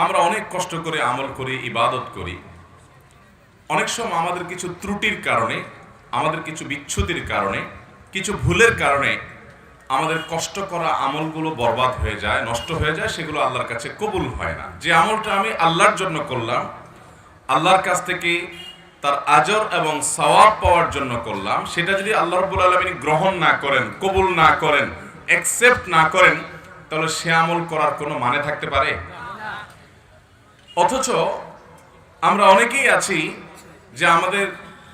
আমরা অনেক কষ্ট করে আমল করি, ইবাদত করি। অনেক সময় আমাদের কিছু ত্রুটির কারণে, আমাদের কিছু বিচ্যুতির কারণে, কিছু ভুলের কারণে আমাদের কষ্ট করা আমলগুলো বরবাদ হয়ে যায়, নষ্ট হয়ে যায়, সেগুলো আল্লাহর কাছে কবুল হয় না। যে আমলটা আমি আল্লাহর জন্য করলাম, আল্লাহর কাছ থেকে তার আজর এবং সওয়াব পাওয়ার জন্য করলাম, সেটা যদি আল্লাহ রাব্বুল আলামিন গ্রহণ না করেন, কবুল না করেন, অ্যাকসেপ্ট না করেন, তাহলে সে আমল করার কোনো মানে থাকতে পারে? অথচ আমরা অনেকেই আছি যে আমাদের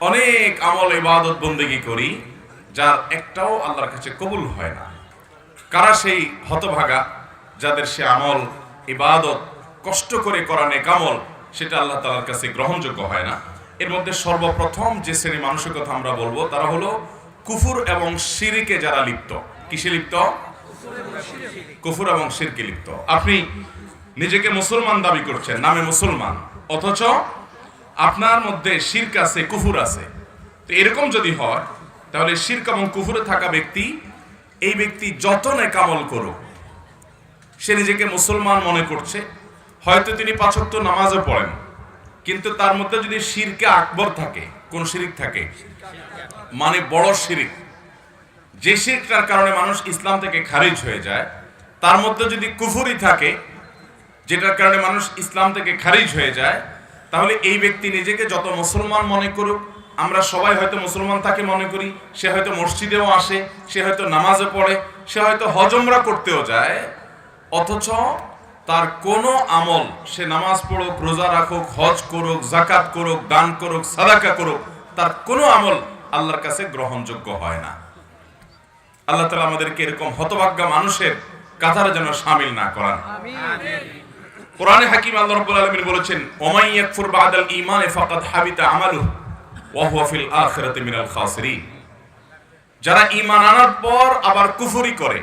অনেক আমল ইবাদত বন্দেগী করি, যার একটাও আল্লাহর কাছে কবুল হয় না। কারা সেই হতভাগা যাদের সে আমল ইবাদত কষ্ট করে করা নেক আমল সেটা আল্লাহ তাআলার কাছে গ্রহণযোগ্য হয় না? এর মধ্যে সর্বপ্রথম যে শ্রেণী মানুষের কথা আমরা বলবো তারা হলো কুফর এবং শিরকে যারা লিপ্ত। কিসে লিপ্ত? কুফর এবং শিরকে লিপ্ত। আপনি নিজেকে মুসলমান দাবি করছেন, নামে মুসলমান, অথচ আপনার মধ্যে শিরক আছে, কুফর আছে। তো এরকম যদি হয় তাহলে শিরক এবং কুফরে থাকা ব্যক্তি, এই ব্যক্তি যত নেক আমল করুক, সে নিজেকে মুসলমান মনে করছে, হয়তো তিনি ৫ ওয়াক্ত নামাজও পড়েন, কিন্তু তার মধ্যে যদি শিরকে আকবর থাকে, কোন শিরক থাকে, মানে বড় শিরক, যে শিরকটার কারণে মানুষ ইসলাম থেকে খারিজ হয়ে যায়, তার মধ্যে যদি কুফরি থাকে, যেটার কারণে মানুষ ইসলাম থেকে খারিজ হয়ে যায়, তাহলে এই ব্যক্তি নিজেকে যত মুসলমান মনে করুক, আমরা সবাই হয়তো মুসলমান তাকে মনে করি, সে হয়তো মসজিদেও আসে, সে হয়তো নামাজও পড়ে, সে হয়তো হজ উমরা করতেও যায়, অথচ তার কোনো আমল, সে নামাজ পড়ুক, রোজা রাখুক, হজ করুক, যাকাত করুক, দান করুক, সাদাকা করুক, তার কোনো আমল আল্লাহর কাছে গ্রহণযোগ্য হয় না। আল্লাহ তাআলা আমাদেরকে এরকম হতভাগ্য মানুষের কাতারে যেন শামিল না করান। কোরআনে হাকিম আল্লাহ রাব্বুল আলামিন বলেছেন, ওমাই ইয়াকফুর বাদাল ঈমানি ফাকাদ হাবিতা আমালুহু ওয়া হুয়া ফিল আখিরাতি মিনাল খাসিরিন। যারা ঈমান আনার পর আবার কুফরি করে,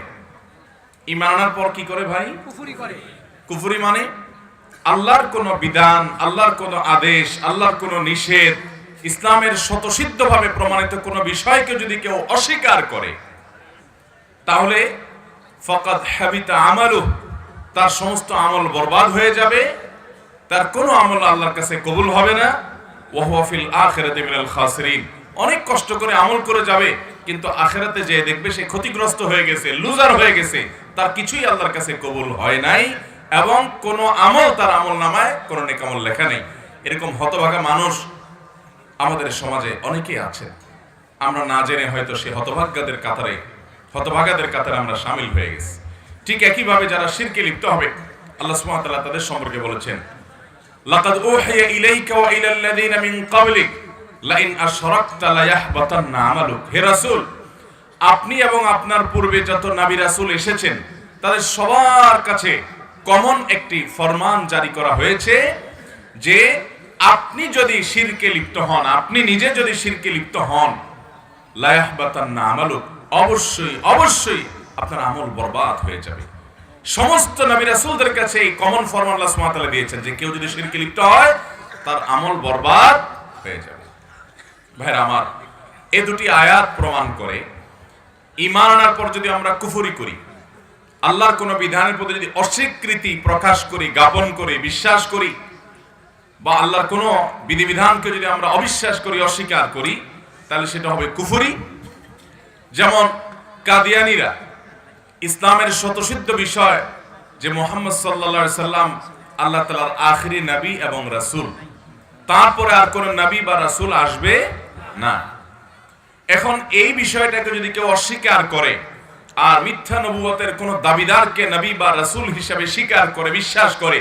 ঈমান আনার পর কি করে ভাই? কুফরি করে। কুফরি মানে আল্লাহর কোনো বিধান, আল্লাহর কোনো আদেশ, আল্লাহর কোনো নিষেধ, ইসলামের স্বতঃসিদ্ধভাবে প্রমাণিত কোনো বিষয়কে যদি কেউ অস্বীকার করে, তাহলে ফাকাদ হাবিতা আমালুহু, তার সমস্ত আমল বরবাদ হয়ে যাবে, তার কোনো আমল আল্লাহর কাছে কবুল হবে না। ওয়া হুয়া ফিল আখিরাতি মিনাল খাসিরিন। অনেক কষ্ট করে আমল করে যাবে, কিন্তু আখিরাতে যেয়ে দেখবে সে ক্ষতিগ্রস্ত হয়ে গেছে, লুজার হয়ে গেছে, তার কিছুই আল্লাহর কাছে কবুল হয় নাই, এবং কোনো আমল তার আমলনামায় কোনো নেক আমল লেখা নেই। এরকম হতভাগা মানুষ আমাদের সমাজে অনেকেই আছে। আমরা না জেনে হয়তো সে হতভাগ্যদের কাতারে আমরা শামিল হয়ে গেছি। ঠিক একইভাবে যারা শিরকে লিপ্ত হবে, আল্লাহ সুবহানাহু ওয়া তাআলা তাদের সম্পর্কে বলেছেন, লাকাদ উহিয়া ইলাইকা ওয়া ইলাল্লাযিনা মিন ক্বাবলিক লাইন আশরাকতা লায়াহবাতান্না আমালুক। হে রাসূল, আপনি এবং আপনার পূর্বে যত নবী রাসূল এসেছেন, তাদের সবার কাছে কমন একটি ফরমান জারি করা হয়েছে যে আপনি যদি শিরকে লিপ্ত হন, আপনি নিজে যদি শিরকে লিপ্ত হন, লায়াহবাতান্না আমালুক, অবশ্যই আপনার আমল বরবাদ হয়ে যাবে। সমস্ত নবী রাসূলদের কাছে এই কমন ফরমান আল্লাহ সুবহানাহু ওয়া তাআলা দিয়েছেন যে কেউ যদি শিরকে লিপ্ত হয়, তার আমল বরবাদ হয়ে যাবে। ভাইরা আমার, এই দুটি আয়াত প্রমাণ করে ঈমান আনার পর যদি আমরা কুফরি করি, আল্লাহর কোন বিধানের প্রতি যদি অস্বীকৃতি প্রকাশ করি, জ্ঞাপন করি, বিশ্বাস করি, বা আল্লাহর কোন বিধিবিধানকে যদি আমরা অবিশ্বাস করি, অস্বীকার করি, তাহলে সেটা হবে কুফরি। যেমন কাদিয়ানীরা ইসলামের স্বতঃসিদ্ধ বিষয় যে মুহাম্মদ সাল্লাল্লাহু আলাইহি সাল্লাম আল্লাহ তাআলার আখিরি নবী এবং রাসূল, তারপরে আর কোন নবী বা রাসূল আসবে না। এখন এই বিষয়টাকে যদি কেউ অস্বীকার করে আর মিথ্যা নবুয়তের কোন দাবিদারকে নবী বা রাসূল হিসেবে স্বীকার করে, বিশ্বাস করে,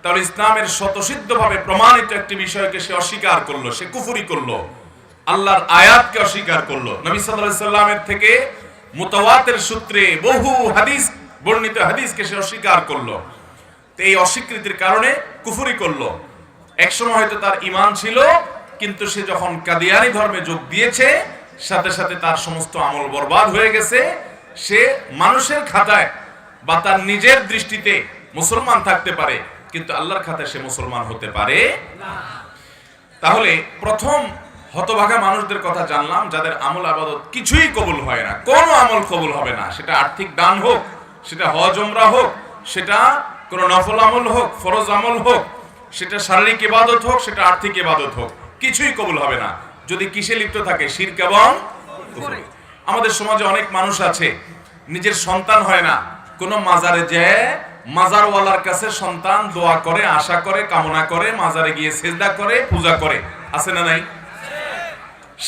তাহলে ইসলামের স্বতঃসিদ্ধভাবে প্রমাণিত একটি বিষয়কে সে অস্বীকার করলো, সে কুফরি করলো, আল্লাহর আয়াতকে অস্বীকার করলো, নবী সাল্লাল্লাহু আলাইহি সাল্লামের থেকে মুতাওয়াতির সূত্রে বহু হাদিস বর্ণিত হাদিসকে সে অস্বীকার করলো। তো এই অস্বীকৃতির কারণে কুফরি করলো। একসময় হয়তো তার ঈমান ছিল, কিন্তু সে যখন কাদিয়ানী ধর্মে যোগ দিয়েছে, সাথে সাথে তার সমস্ত আমল বরবাদ হয়ে গেছে। সে মানুষের খাতায় বা তার নিজের দৃষ্টিতে মুসলমান থাকতে পারে, কিন্তু আল্লাহর খাতায় সে মুসলমান হতে পারে না। তাহলে প্রথম হতভাগা মানুষদের কথা জানলাম, যাদের আমল ইবাদত কিছুই কবুল হয় না, কোনো আমল কবুল হবে না। সেটা আর্থিক দান হোক, সেটা হজ উমরা হোক, সেটা কোন নফল আমল হোক, ফরজ আমল হোক, সেটা শারীরিক ইবাদত হোক, সেটা আর্থিক ইবাদত হোক, কিছুই কবুল হবে না যদি কিসে লিপ্ত থাকে? শিরক এবং কুফরে। আমাদের সমাজে অনেক মানুষ আছে নিজের সন্তান হয় না, কোন মাজারে যায় মাজারওয়ালার কাছে সন্তান দোয়া করে, আশা করে, কামনা করে, মাজারে গিয়ে সেজদা করে, পূজা করে, আছে না নাই?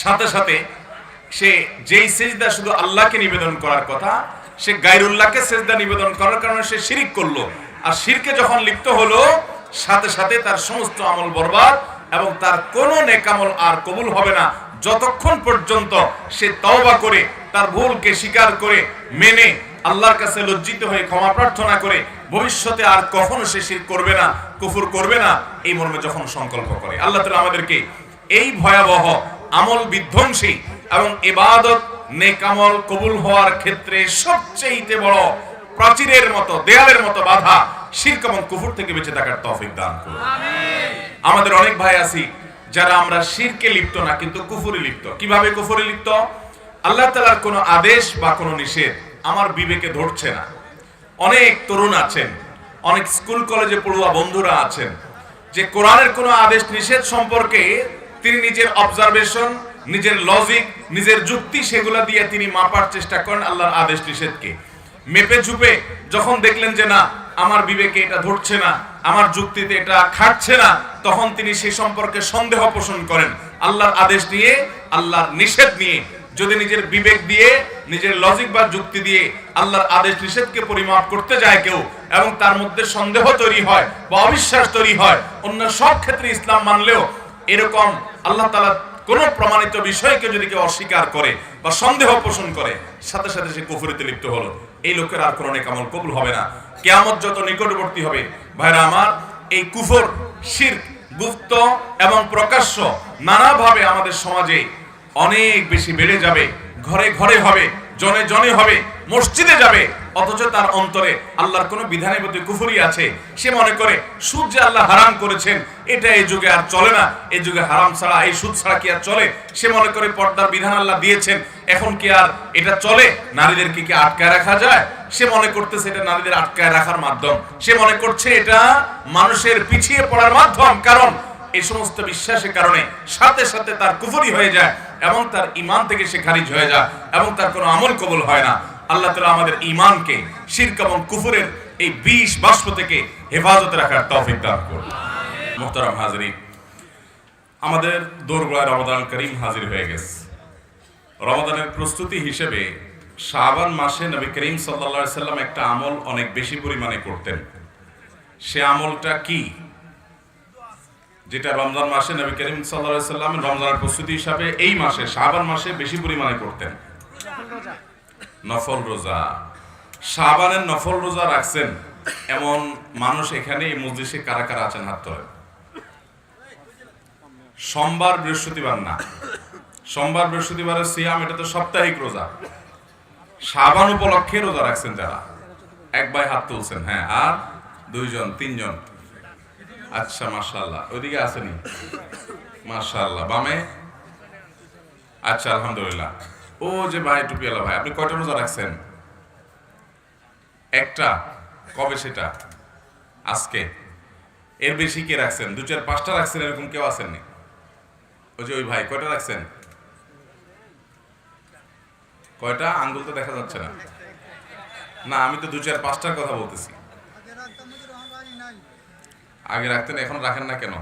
সাথে সাথে সে যেই সেজদা শুধু আল্লাহকে নিবেদন করার কথা, সে গায়রুল্লাহকে সেজদা নিবেদন করার কারণে সে শিরক করলো। আর শিরকে যখন লিপ্ত হলো, সাথে সাথে তার সমস্ত আমল বরবাদ এবং তার কোনো নেক আমল আর কবুল হবে না যতক্ষণ পর্যন্ত সে তওবা করে, তার ভুলকে স্বীকার করে, মেনে, আল্লাহর কাছে লজ্জিত হয়ে ক্ষমা প্রার্থনা করে ভবিষ্যতে আর কখনো সে শিরক করবে না, কুফর করবে না, এই মর্মে যখন সংকল্প করে। আল্লাহ তাআলা আমাদেরকে এই ভয়াবহ আমল বিধ্বংসী এবং ইবাদত নেক আমল কবুল হওয়ার ক্ষেত্রে সবচেয়ে বড় প্রাচীরের মতো, দেয়ালের মতো বাধা শিরক এবং কুফর থেকে বেঁচে থাকার তৌফিক দান করুন। আমিন। আমাদের অনেক ভাই আছি যারা আমরা শিরকে লিপ্ত না কিন্তু কুফরে লিপ্ত। কিভাবে কুফরে লিপ্ত? আল্লাহ তাআলার কোনো আদেশ বা কোনো নিষেধ আমার বিবেকে ধরছে না। অনেক তরুণ আছেন, অনেক স্কুল কলেজে পড়ুয়া বন্ধুরা আছেন যে কোরআনের কোনো আদেশ নিষেধ সম্পর্কে তিনি নিজের অবজারভেশন, নিজের লজিক, নিজের যুক্তি সেগুলা দিয়ে তিনি মাপার চেষ্টা করেন আল্লাহর আদেশ নিষেধকে। মেপে ঝুপে যখন দেখলেন যে না, আমার বিবেকে এটা ধরছে না, আমার যুক্তিতে এটা খাটছে না, তখন তিনি সে সম্পর্কে সন্দেহ পোষণ করেন। আল্লাহর আদেশ নিয়ে, আল্লাহর নিষেধ নিয়ে যদি নিজের বিবেক দিয়ে, নিজের লজিক বা যুক্তি দিয়ে আল্লাহর আদেশ নিষেধকে পরিমাপ করতে যায় কেউ, এবং তার মধ্যে সন্দেহ তৈরি হয় বা অবিশ্বাস তৈরি হয়, অন্য সব ক্ষেত্রে ইসলাম মানলেও এরকম আল্লাহ তাআলা কোন প্রমাণিত বিষয়কে যদি কেউ অস্বীকার করে বা সন্দেহ পোষণ করে, সাথে সাথে সে কুফরিতে লিপ্ত হলো। এই লোকের আর কোনো নেক আমল কবুল হবে না। কিয়ামত যত নিকটবর্তী হবে, ভাইরা আমার, এই কুফর, শিরক, গুপ্ত এবং প্রকাশ্য নানাভাবে আমাদের সমাজে অনেক বেশি বেড়ে যাবে। ঘরে ঘরে হবে, জনে জনে হবে, মসজিদে যাবে, অথচ তার অন্তরে আল্লাহর কোন বিধানের প্রতি কুফরি আছে। সে মনে করে সুদ যে আল্লাহ হারাম করেছেন এটা এই যুগে আর চলে না, এই যুগে হারাম ছাড়া, এই সুদ ছাড়া কি আর চলে? সে মনে করে পর্দার বিধান আল্লাহ দিয়েছেন, এখন কি আর এটা চলে? নারীদেরকে কি আটকায় রাখা যায়? সে মনে করতেছে এটা নারীদের আটকায় রাখার মাধ্যম, সে মনে করছে এটা মানুষের পিছিয়ে পড়ার মাধ্যম। কারণ এই সমস্ত বিশ্বাসের কারণে সাথে সাথে তার কুফরি হয়ে যায় এবং তার ঈমান থেকে সে খারিজ হয়ে যায় এবং তার কোনো আমল কবুল হয় না। আল্লাহ তাআলা আমাদের ঈমানকে শিরক এবং কুফরের এই বিষ বাষ্প থেকে হেফাজতে রাখার তৌফিক দান করুন। মুহতারাম হাজিরিন, আমাদের দোরগোড়ায় রমাদান করিম হাজির হয়ে গেছে। রমাদানের প্রস্তুতি হিসেবে শাবান মাসে নবী করিম সাল্লাল্লাহু আলাইহি সাল্লাম একটা আমল অনেক বেশি পরিমাণে করতেন। সে আমলটা কি? যেটা রমজান মাসে নবী করিম সাল্লাল্লাহু আলাইহি সাল্লাম রমজানের প্রস্তুতি হিসাবে এই মাসে শাবান মাসে বেশি পরিমাণে করতেন, নফল রোজা। শাবানের নফল রোজা রাখছেন এমন মানুষ এখানে এই মজলিসে কারা কারা আছেন? হাত তোলেন। সোমবার বৃহস্পতিবার না, সোমবার বৃহস্পতিবারের সিয়াম, এটা তো সাপ্তাহিক রোজা। শাবান উপলক্ষে রোজা রাখছেন যারা, এক ভাই হাত তুলছেন। হ্যাঁ, আর দুইজন, তিনজন। আচ্ছা, মাশাআল্লাহ। ওইদিকে আসেনি? মাশাআল্লাহ। বামে? আচ্ছা, আলহামদুলিল্লাহ। ও যে ভাই টুপিওয়ালা ভাই, আপনি কয়টা রোজা রাখছেন? একটা। কবে সেটা? আজকে। এর বেশি কে রাখছেন? 2-4-5টা রাখছেন, এরকম কেউ আসেননি? ওই যে ওই ভাই কয়টা রাখছেন? কয়টা? আঙ্গুল তো দেখা যাচ্ছে না। না, আমি তো 2-4-5টার কথা বলতেছি। আগে রাখতেন, এখন রাখেন না কেন?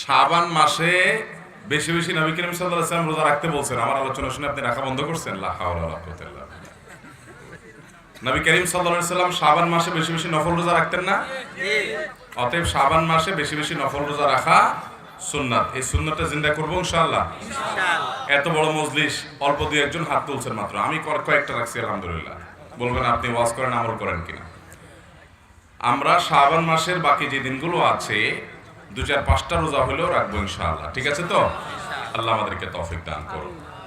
শাবান মাসে বেশি বেশি নবী করিম সাল্লাল্লাহু আলাইহি ওয়াসাল্লাম রোজা রাখতে বলছেন, আমার আলোচনা শুনে আপনি রাখা বন্ধ করছেন? লা হাওলা ওয়ালা কুওয়াতা ইল্লা বিল্লাহ। নবী করিম সাল্লাল্লাহু আলাইহি ওয়াসাল্লাম শাবান মাসে বেশি বেশি নফল রোজা রাখতেন না? অতএব শাবান মাসে বেশি বেশি নফল রোজা রাখা সুন্নাত। এই সুন্নাতটা জিন্দা করব ইনশাআল্লাহ। এত বড় মজলিস, অল্প দুই একজন হাত তুলছেন মাত্র, আমি কয়েকটা রাখছি আলহামদুলিল্লাহ। বলবেন আপনি ওয়াজ করেন, আমল করেন কিনা। আমরা শাবান মাসের বাকি যে দিনগুলো আছে 2-4-5টা রোজা হলেও রাখবো ইনশাআল্লাহ। ঠিক আছে তো? আল্লাহ আমাদেরকে তৌফিক দান করুন।